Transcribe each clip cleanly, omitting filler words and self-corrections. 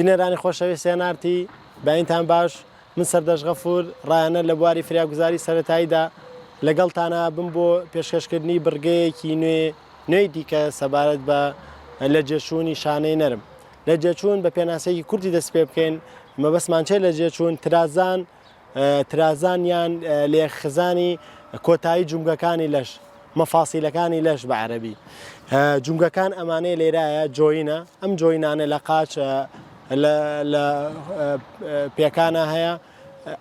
بینەرانی خۆشەویست سێنارتی باینتان باش من سەردەش غەفور ڕایانە لە بواری فریاگوزاری سەرەتاییدا لەگەڵتانە بم بۆ پێشکەشکردنی بڕگەیەکی نوێی دیکە سەبارەت بە لە جێچوونی شانەی نەرم لە جێچوون بە پێناسەیەکی کوردی دەست پێ بکەین مەبەستمان چێ لە جێچوون ترازان یان لێخزانی کۆتایی جومگەکانی لەش مەفاسیلەکانی لەش بە عەرەبی جومگەکان ئەمانەیە لێرایە جۆینە ئەم جۆینانە لە قاچ لە پێکانە هەیە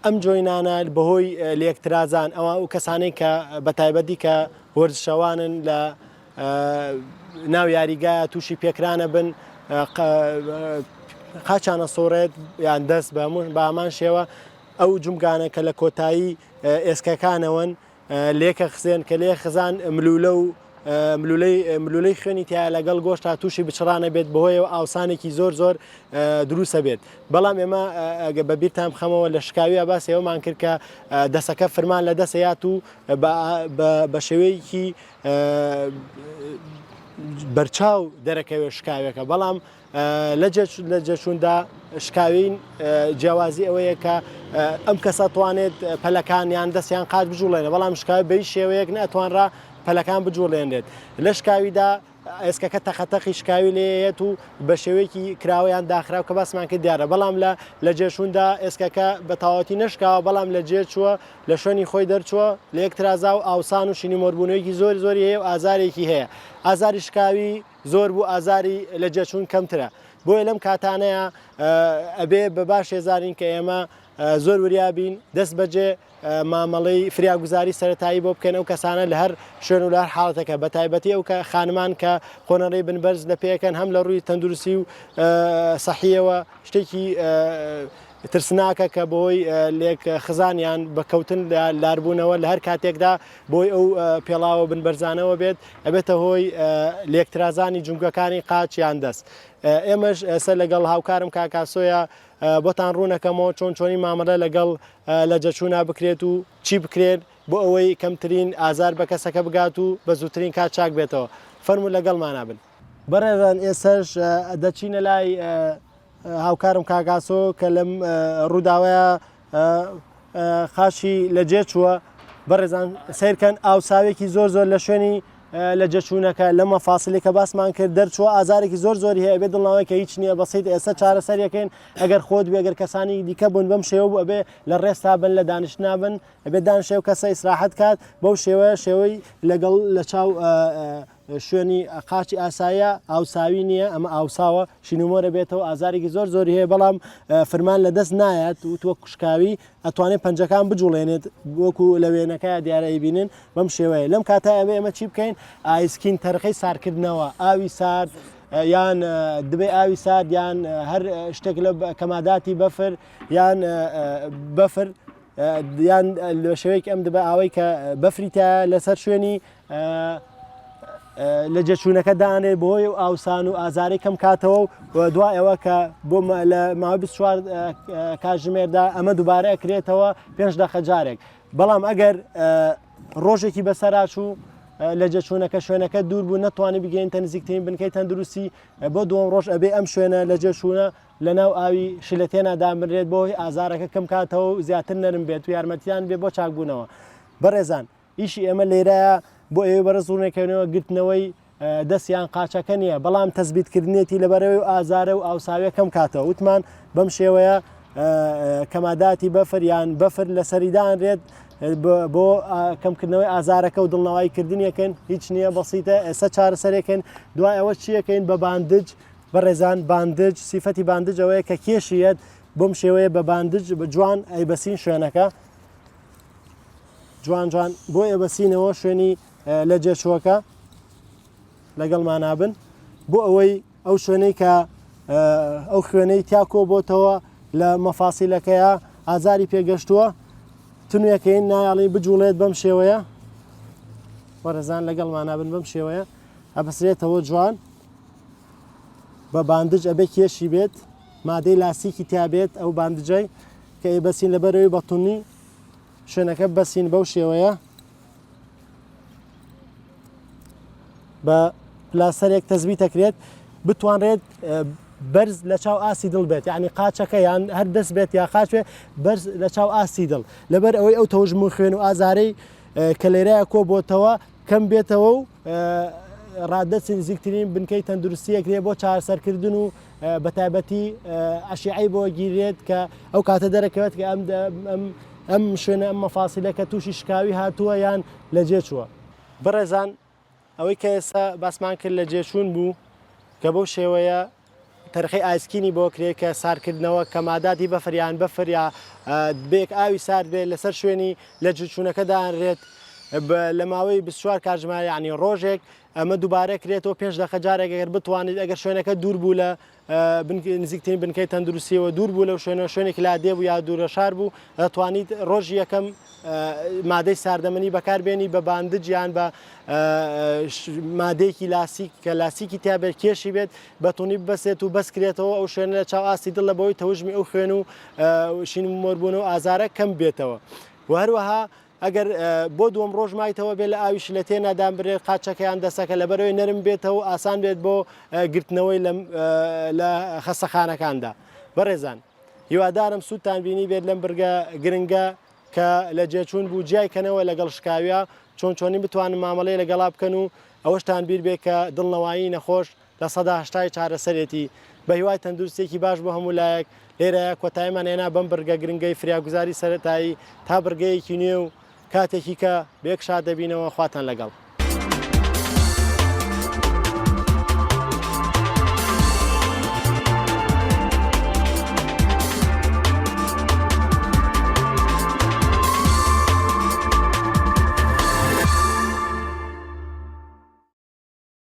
ئەم جۆینانە بەهۆی لێکترازان ئەوە و کەسانەی کە بەتایبەتی کە وەرزشەوانن لە ناو یاریگایە تووشی پێکرانە بن قاچانە سۆڕێت یان دەست بە هەمان شێوە ئەو جومگانە کە لە کۆتایی ئێسکەکانەوەن لێکە خزێن کە لێ خزان ملولە و ملولەی خوێنی تیا لەگەڵ گۆشتا تووشی بچڕانە بێت بەهۆیەوە ئاوسانێکی زۆر دروستە بێت بەڵام ئێمە بە بیرتان بخەمەوە لە شکاویە باسی ئەومان کرد کە دەسەکە فرمان لە دەسەیات و بە شێوەیەکی بەرچاو دەرەکەوێت شکاوێکە بەڵام لە جێچووندا شکاوین جیاوازی ئەوەیە کە ئەم کەسە توانێت پەلەکان یان دەستیان قاچ بجوڵێنە بەڵام شکاوی بەی شێوەیەک نەتوانرا پەلەکان بجوڵێنێت لە شکاویدا ئێسکەکە تەقەتەقی شکاوی لێت و بە شێوەیەکی کراوەیان داخراو کە باسمان کرد دیارە بەڵام لە جێشووندا ئێسکەکە بە تاواتی نشکاوە بەڵام لە جێ چووە لە شوێنی خۆی دەرچووە لە یەک ترازا و ئاوسان و شینی مۆربوونەوەیکی زۆری هەیە و ئازارێکی هەیە ئازاری شکاوی زۆر بوو ئازاری لە جێچوون کەمترە بۆیە لەم کاتانەیە ئەبێ بە باش هێزارین کە ئێمە زۆر وریابین دەست بەجێ مامەڵەی فریاگوزاری سەرەتایی بۆ بکەن ئەو کەسانە لە هەر شوێن و لە هەر حاڵەتەکە بەتایبەتی ئەو کە خانمان کە خۆنەڕێی بنبەرز لە پێەکەن هەم لە ڕووی تەندروستی و سەحیەوە شتێکی ترسناکە کە بۆی لێک خزانیان بەکەوتن لاربوونەوە لە هەر کاتێکدا بۆی ئەو پێڵاوە بنبەرزانەوە بێت ئەبێتە هۆی لێکترازانی جومگەکانی قاچیان دەست ئێمەش ئێستا لەگەڵ هاوکارم کاکاسۆیە بۆتان ڕوونەکەمەوە چۆنی مامەڵە لەگەڵ لە جەچوونا بکرێت و چی بکرێت بۆ ئەوەی کەمترین ئازار بە کەسەکە بگات و بە زووترین کات چاک بێتەوە فەرموو لەگەڵمانە بن بەڕێزان ئێسەش دەچینە لای هاوکارم کاکاسۆ کە لەم ڕووداوەیە خاشی لە جێ چووە بەڕێزان سیرکەن ئاوساوێکی زۆر لە شوێنی لە جەچوونەکە لە مەفاسیلێک کە باسمان کرد دەرچووە ئازارێکی زۆری هەیە بێت دڵناوەی کە هیچ نییە بەسیت ئێستا چارەسەریەکەین ئەگەر خۆت بێگەر کەسانی دیکە بوون بەم شێوە بوو ئەبێ لە ڕێستا بن لە دانیشتنابن ئەبێ دانشێو کەسە ئیسراحەت کات بەو شێوەی لەگەڵ لە چاو شوێنی قاچی ئاسایە ئاوساوی نییە ئەمە ئاوساوە شینومۆرە بێتەوە ئازارێکی زۆری هەیە بەڵام فرمان لە دەست نایەت و تۆ کوشکاوی ئەتوانێت پەنجەکان بجوڵێنێت وەکو لە وێنەکە دیارەی بینن بەم شێوەیە لەم کاتە ئەمە چی بکەین ئایسکین تەرخەی سارکردنەوە ئاوی سارد یان دبێ ئاوی سارد یان هەر شتێک لە کەماداتی بەفر یان بەفر یان لە شێوەیەک ئەم دەبە ئاوەی کە بەفریتە لەسەر شوێنی لە جێچوونەکە دانێ بۆی و ئاوسان و ئازاری کەم کاتەوە و دوای ئەوە کە بۆ لە ماوەی 24 کاتژمێردا ئەمە دووبارە ئەکرێتەوە 5 دقە جارێک بەڵام ئەگەر ڕۆژێکی بەسەراچوو لە جێچوونەکە شوێنەکە دوور بوو نەتوانانی بگەین نزیکترین بنکەی تەندروستی بۆ دووەم ڕۆژ ئەبێ ئەم شوێنە لە جێچوونە لە ناو ئاوی شلەتێنە دامرێت بۆی ئازارەکە کەم کاتەوە و زیاتر نەرم بێت و یارمەتیان بێ بۆ چاکبوونەوە بەڕێزان ئیشی ئێمە لێرەیە بۆ ئێوە بەرەزڕونەکەنەوە گرتنەوەی دەستیان قاچەکە نییە بەڵام تەزبیتکردنێتی لەبەرەوەی و ئازارە و ئاوساویە کەم کاتەوە وتمان بەم شێوەیە کەماداتی بەفر یان بەفر لە سەریدانرێت بۆ کەمکردنەوەی ئازارەکە و دڵنەوەیکردنیەکەن هیچ نییە بەسیتە ئێستا چارەسەرێکن دوای ئەوە چیەکەین بە باندج بەڕێزان باندج سیفەتی باندج ئەوەیە کە کێشیەت بۆم شێوەیە بە باندج بە جوان ئەیبەسین شوێنەکە جوان بۆ ئێبەسینەوە شوێنی لە جێچووەکە لەگەڵمان نابن بۆ ئەوەی ئەو شوێنەی کە ئەو خوێنەی تیاکۆ بۆتەوە لە مەفاسیلەکەیە ئازاری پێگەشتووە تونوێکەین نایاڵی بجوڵێت بەم شێوەیە وەرەزان لەگەڵمان نابن بەم شێوەیە ئەبەسرێتەوە جوان بە باندج ئەبێ کێشی بێت مادەی لاستیکی تیابێت ئەو باندجەی کە ئێبەسین لەبەرەوەی بەتونی شوێنەکە بەسین بەو شێوەیە بە پلاسەرێک تەزبیت دەکرێت بتوانرێت بەرز لە چاو ئاسی دڵ بێت یعنی قاچەکە یان هەر دەست بێت یا قاچێ بەرز لە چاو ئاسی دڵ لەبەر ئەوەی ئەو تەوژم و خوێن و ئازارەی کە لێرەیە کۆ بۆتەوە کەم بێتەوە و ڕادەچی نزیکترین بنکەی تەندروستیەکرێ بۆ چارەسەرکردن و بەتایبەتی ئەشیعی بۆ گیرێت کە ئەو کاتە دەرەکەوێت کە ئەم شوێنە ئەم مەفاسیلەکە تووشی شکاوی هاتووە یان لە جێ چووە. بەڕێزان ئەوەی کە ئێستا باسمان کرد لە جێشون بوو کە بەو شێوەیە تەرخی ئایسکینی بۆ کرێت کە سارکردنەوە کە ماداتی بەفریان بەفر یا بێک ئاوی سارد بێت لەسەر شوێنی لە جوچوونەکە دانرێت لە ماوەی 24 کاتژمێر ینی ڕۆژێک ئەمە دووبارە کرێتەوە 5 دقیقە جارێک ئەگەر بتوانیت ئەگەر شوێنەکە دوور بوو لە نزیکترین بنکەی تەندروستیەوە دوور بوو لەو شوێنێکی لادێ بوو یا دوورە شار بوو دەتوانیت ڕۆژی یەکەم مادەی ساردەمەنی بەکاربێنی بە باندج یان بە مادەیەکی لاسیک کە لاسیکی تا بێت کێشی بێت بەتونی ببەسێت و بەسکرێتەوە ئەو شوێنە لە چاو ئاستی دڵ لە بەوەی تەوژمی ئەو خوێن و شین مۆربوون و ئازارە کەم بێتەوە و هەروەها ئەگەر بۆ دووەم ڕۆژ مایتەوە بێت لە ئاویش لە تێنادان برێت قاچەکەیان دەسەکە لەبەرەوەی نەرم بێتەوە ئاسان بێت بۆ گرتنەوەی لە خەستەخانەکاندا. بەڕێزان هیوادارم سوودتان بینی بێت لەم بەرگە گرنگە کە لە جێچوون بوو جیایکەنەوە لەگەڵ شکاویە چۆنی بتوانن مامەڵەی لەگەڵا بکەن و ئەوەشتان بیر بێت کە دڵنەوایی نەخۆش لە 180 چارەسەرێتی بە هیوای تەندروستێکی باش بۆ هەموو لایەک لێرە کۆتاییمان هێنا بەم بەرگە گرنگەی فریاگوزاری سەرەتایی تا بەرگەیەکی نوێ و کاتێکی کە بێک شاد دەبینەوە خواتان لەگەڵ.